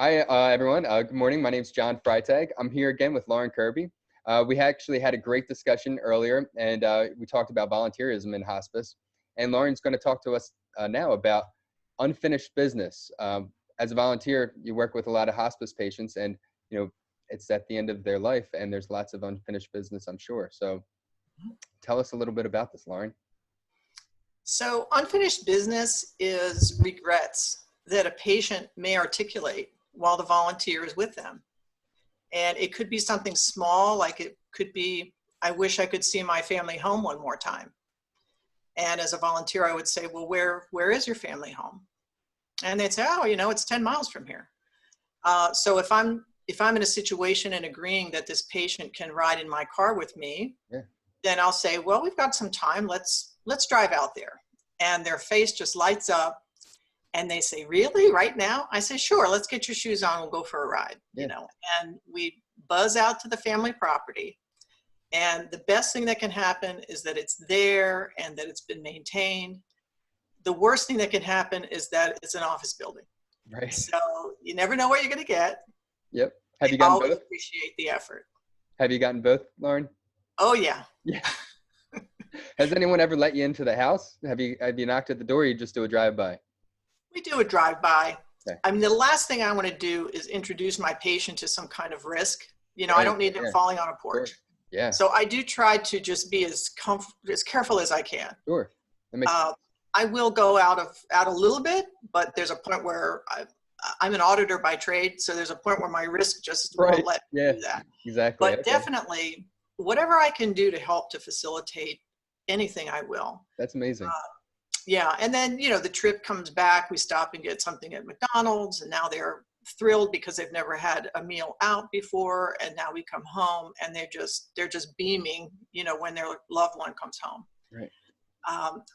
Hi, everyone. Good morning. My name is John Freitag. I'm here again with Lauren Kirby. We actually had a great discussion earlier, and we talked about volunteerism in hospice. And Lauren's going to talk to us now about unfinished business. As a volunteer, you work with a lot of hospice patients, and it's at the end of their life, and there's lots of unfinished business, I'm sure. So, tell us a little bit about this, Lauren. So unfinished business is regrets that a patient may articulate while the volunteer is with them. And it could be something small, like it could be, I wish I could see my family home one more time. And as a volunteer, I would say, well, where is your family home? And they'd say, oh, it's 10 miles from here. So if I'm in a situation and agreeing that this patient can ride in my car with me, then I'll say, well, we've got some time. Let's drive out there. And their face just lights up. And they say, really, right now? I say, sure, let's get your shoes on, we'll go for a ride, and we buzz out to the family property. And the best thing that can happen is that it's there and that it's been maintained. The worst thing that can happen is that it's an office building. Right. So you never know what you're going to get. Yep. Have you gotten always both? Appreciate the effort. Have you gotten both, Lauren? Oh, yeah. Yeah. Has anyone ever let you into the house? Have you knocked at the door, or you just do a drive-by? We do a drive-by. Okay. I mean, the last thing I want to do is introduce my patient to some kind of risk. Right. I don't need them falling on a porch. Sure. Yeah. So I do try to just be as careful as I can. Sure. That makes sense. I will go out a little bit, but there's a point where I'm an auditor by trade, so there's a point where my risk just won't let me do that. Exactly. But definitely, whatever I can do to help to facilitate anything, I will. That's amazing. Yeah, and then the trip comes back. We stop and get something at McDonald's, and now they're thrilled because they've never had a meal out before, and now we come home and they're just beaming, when their loved one comes home. Right.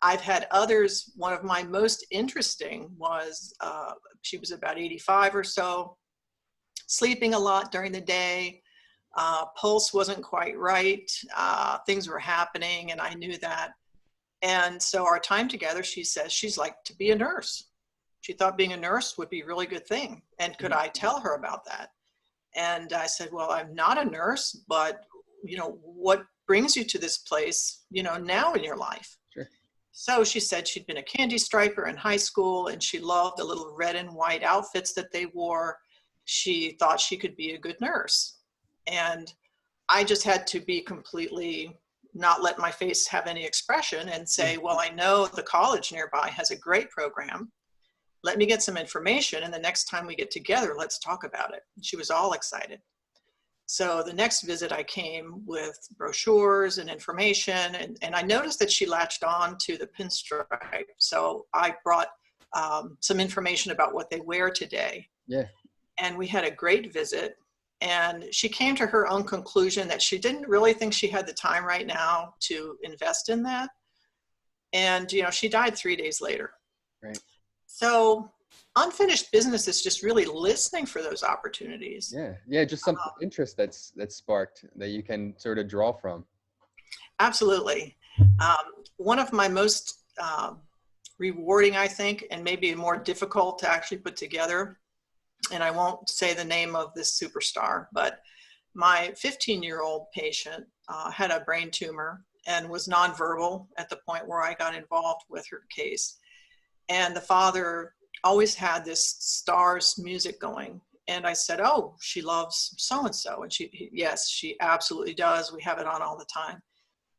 I've had others. One of my most interesting was she was about 85 or so, sleeping a lot during the day. Pulse wasn't quite right. Things were happening, and I knew that. And so our time together, she says she's like to be a nurse. She thought being a nurse would be a really good thing. And could I tell her about that? And I said, well, I'm not a nurse, but what brings you to this place, now in your life? Sure. So she said she'd been a candy striper in high school, and she loved the little red and white outfits that they wore. She thought she could be a good nurse. And I just had to be completely not let my face have any expression and say, well, I know the college nearby has a great program. Let me get some information, and the next time we get together, let's talk about it. She was all excited. So the next visit I came with brochures and information, and I noticed that she latched on to the pinstripe. So I brought some information about what they wear today. Yeah. And we had a great visit. And she came to her own conclusion that she didn't really think she had the time right now to invest in that. And, she died 3 days later. Right. So unfinished business is just really listening for those opportunities. Yeah. Yeah. Just some interest that's sparked that you can sort of draw from. Absolutely. One of my most rewarding, I think, and maybe more difficult to actually put together, and I won't say the name of this superstar, but my 15-year-old patient had a brain tumor and was nonverbal at the point where I got involved with her case. And the father always had this Stars music going. And I said, oh, she loves so-and-so. And yes, she absolutely does. We have it on all the time.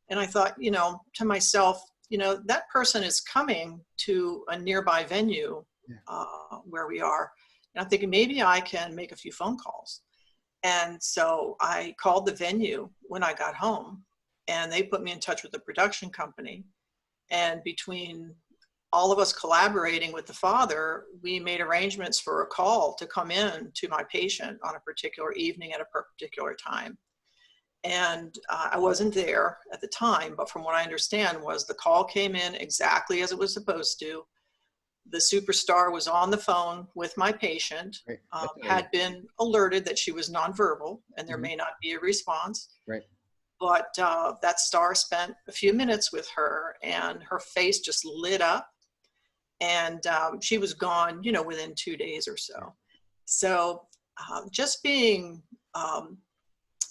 And I thought, to myself, that person is coming to a nearby venue where we are. And I'm thinking maybe I can make a few phone calls. And so I called the venue when I got home, and they put me in touch with the production company. And between all of us collaborating with the father, we made arrangements for a call to come in to my patient on a particular evening at a particular time. And I wasn't there at the time, but from what I understand was the call came in exactly as it was supposed to. The superstar was on the phone with my patient, Right. had been alerted that she was nonverbal and there may not be a response. Right. But that star spent a few minutes with her, and her face just lit up, and she was gone, within 2 days or so. So just being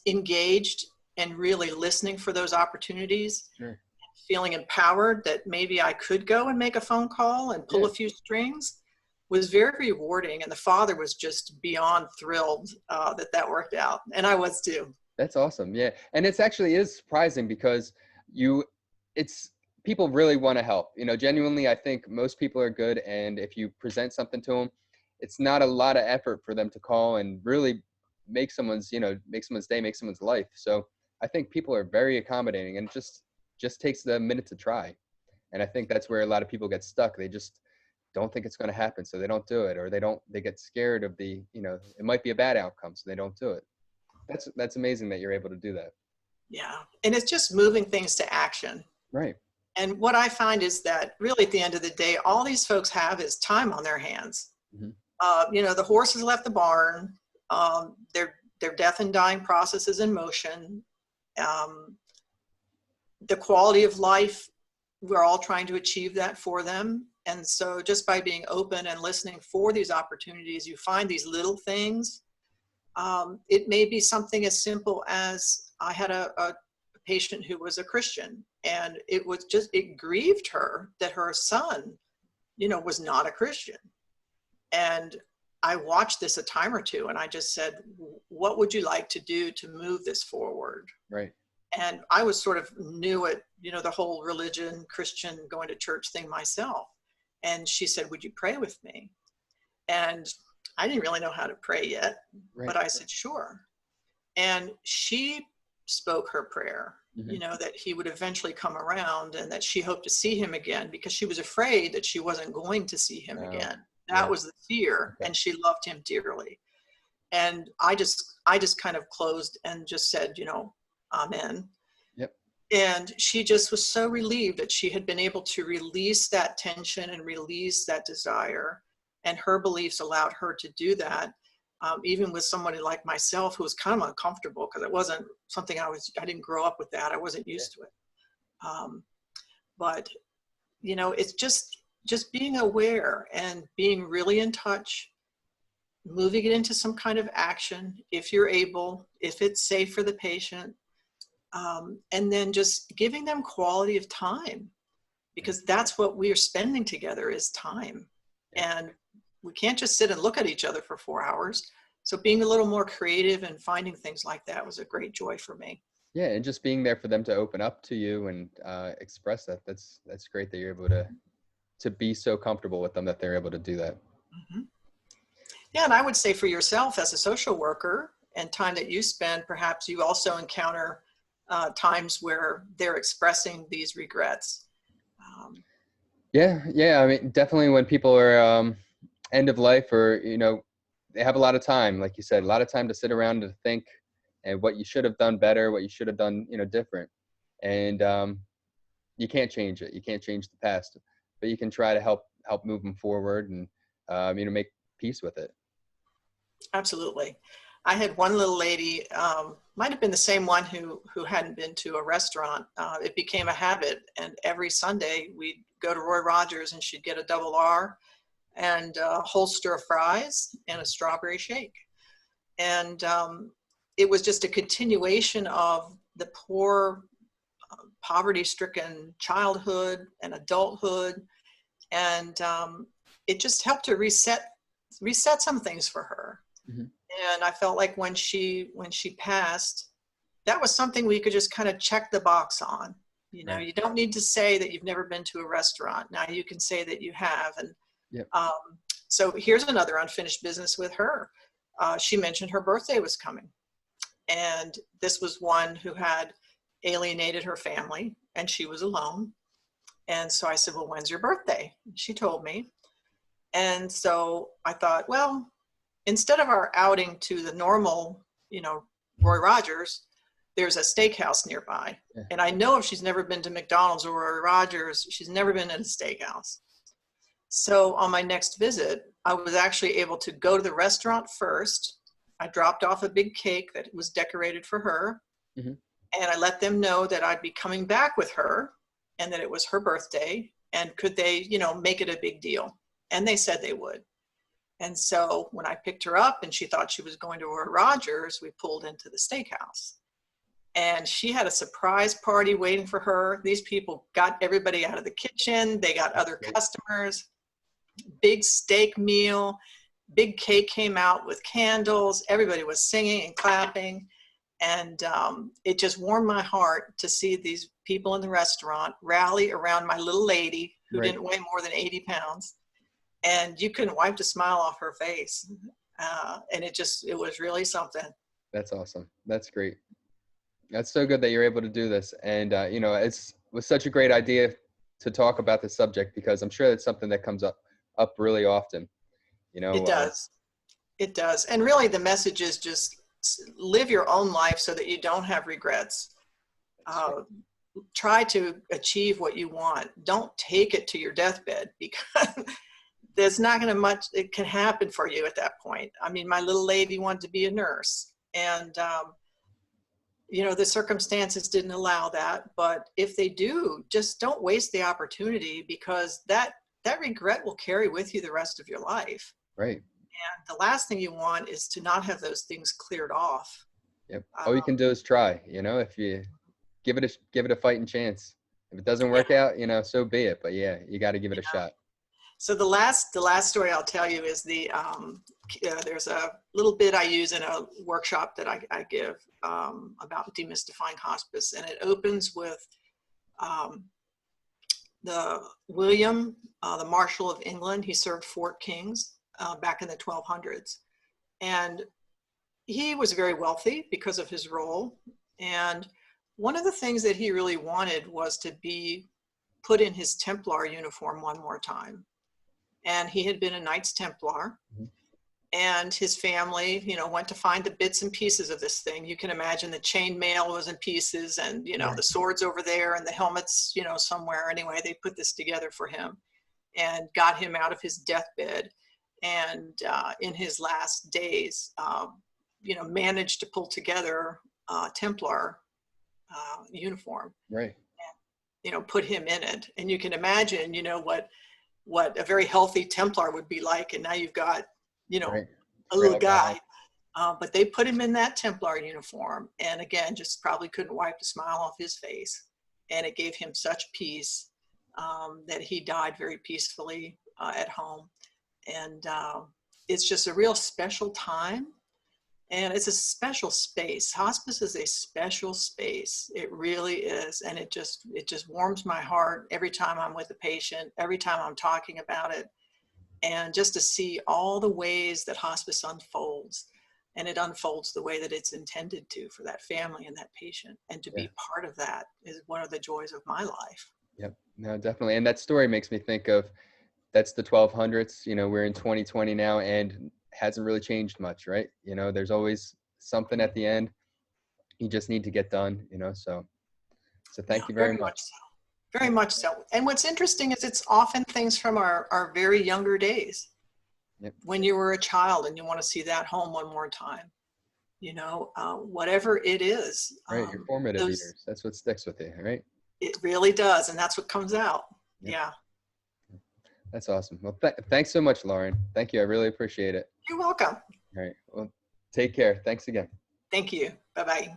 engaged and really listening for those opportunities, Sure. feeling empowered that maybe I could go and make a phone call and pull Yeah. a few strings was very rewarding. And the father was just beyond thrilled that worked out. And I was too. That's awesome. Yeah. And it's actually is surprising because it's people really want to help. Genuinely, I think most people are good. And if you present something to them, it's not a lot of effort for them to call and really make someone's, make someone's day, make someone's life. So I think people are very accommodating, and it just takes the minute to try. And I think that's where a lot of people get stuck. They just don't think it's going to happen. So they don't do it, or they get scared of it might be a bad outcome. So they don't do it. That's amazing that you're able to do that. Yeah. And it's just moving things to action. Right. And what I find is that really at the end of the day, all these folks have is time on their hands. Mm-hmm. The horse has left the barn. Their death and dying process is in motion. The quality of life, we're all trying to achieve that for them. And so just by being open and listening for these opportunities, you find these little things. It may be something as simple as I had a patient who was a Christian, and it grieved her that her son, was not a Christian. And I watched this a time or two, and I just said, what would you like to do to move this forward? Right. And I was sort of new at, the whole religion, Christian, going to church thing myself. And she said, would you pray with me? And I didn't really know how to pray yet, Right. but I said, sure. And she spoke her prayer, Mm-hmm. that he would eventually come around and that she hoped to see him again, because she was afraid that she wasn't going to see him again. That was the fear. Okay. And she loved him dearly. And I just kind of closed and just said, amen. Yep. And she just was so relieved that she had been able to release that tension and release that desire. And her beliefs allowed her to do that, even with somebody like myself who was kind of uncomfortable because it wasn't something I didn't grow up with that. I wasn't used to it. But, it's just being aware and being really in touch, moving it into some kind of action if you're able, if it's safe for the patient, and then just giving them quality of time, because that's what we are spending together is time. And we can't just sit and look at each other for 4 hours. So being a little more creative and finding things like that was a great joy for me. Yeah, and just being there for them to open up to you and express that. That's great that you're able to be so comfortable with them that they're able to do that. Mm-hmm. Yeah, and I would say for yourself as a social worker and time that you spend, perhaps you also encounter times where they're expressing these regrets. Yeah. I mean, definitely when people are end of life, or they have a lot of time, like you said, a lot of time to sit around and think, and what you should have done better, what you should have done, different. And you can't change it. You can't change the past, but you can try to help move them forward and make peace with it. Absolutely. I had one little lady, might have been the same one who hadn't been to a restaurant. It became a habit, and every Sunday we'd go to Roy Rogers and she'd get a double R and a holster of fries and a strawberry shake. And it was just a continuation of the poor, poverty-stricken childhood and adulthood. And it just helped to reset some things for her. Mm-hmm. And I felt like when she passed, that was something we could just kind of check the box on. Right. You don't need to say that you've never been to a restaurant. Now you can say that you have. And yep. So here's another unfinished business with her. She mentioned her birthday was coming. And this was one who had alienated her family, and she was alone. And so I said, well, when's your birthday? She told me. And so I thought, well, instead of our outing to the normal, Roy Rogers, there's a steakhouse nearby. Yeah. And I know if she's never been to McDonald's or Roy Rogers, she's never been in a steakhouse. So on my next visit, I was actually able to go to the restaurant first. I dropped off a big cake that was decorated for her. Mm-hmm. And I let them know that I'd be coming back with her and that it was her birthday. And could they, make it a big deal? And they said they would. And so when I picked her up and she thought she was going to her Rogers, we pulled into the steakhouse. And she had a surprise party waiting for her. These people got everybody out of the kitchen. They got other customers. Big steak meal. Big cake came out with candles. Everybody was singing and clapping. And it just warmed my heart to see these people in the restaurant rally around my little lady who Right. didn't weigh more than 80 pounds. And you couldn't wipe the smile off her face. And it was really something. That's awesome. That's great. That's so good that you're able to do this. And, it was such a great idea to talk about this subject, because I'm sure it's something that comes up really often, It does. It does. And really the message is just live your own life so that you don't have regrets. Try to achieve what you want. Don't take it to your deathbed, because there's not going to much it can happen for you at that point. I mean, my little lady wanted to be a nurse, and the circumstances didn't allow that. But if they do, just don't waste the opportunity, because that regret will carry with you the rest of your life. Right. And the last thing you want is to not have those things cleared off. Yep. All you can do is try, if you give it a fighting chance. If it doesn't work out, so be it. But yeah, you got to give it a shot. So the last story I'll tell you is there's a little bit I use in a workshop that I give about demystifying hospice, and it opens with William, the Marshal of England. He served Fort Kings back in the 1200s, and he was very wealthy because of his role. And one of the things that he really wanted was to be put in his Templar uniform one more time. And he had been a Knights Templar, and his family, went to find the bits and pieces of this thing. You can imagine the chainmail was in pieces, and, the swords over there, and the helmets, somewhere. Anyway, they put this together for him and got him out of his deathbed. And in his last days, managed to pull together a Templar uniform. Right. And, put him in it. And you can imagine, what a very healthy Templar would be like. And now you've got, Right. a little guy. But they put him in that Templar uniform. And again, just probably couldn't wipe the smile off his face. And it gave him such peace that he died very peacefully at home. And it's just a real special time. And it's a special space. Hospice is a special space. It really is. And it just warms my heart every time I'm with a patient, every time I'm talking about it. And just to see all the ways that hospice unfolds, and it unfolds the way that it's intended to for that family and that patient. And to be part of that is one of the joys of my life. Yep. No, definitely. And that story makes me think of, that's the 1200s, we're in 2020 now, and hasn't really changed much, right? There's always something at the end. You just need to get done, so thank you very much. Very much so. And what's interesting is it's often things from our very younger days. Yep. When you were a child and you want to see that home one more time, whatever it is. Right, your formative years. That's what sticks with you, right? It really does. And that's what comes out. Yep. Yeah. That's awesome. Well, thanks so much, Lauren. Thank you. I really appreciate it. You're welcome. All right. Well, take care. Thanks again. Thank you. Bye-bye.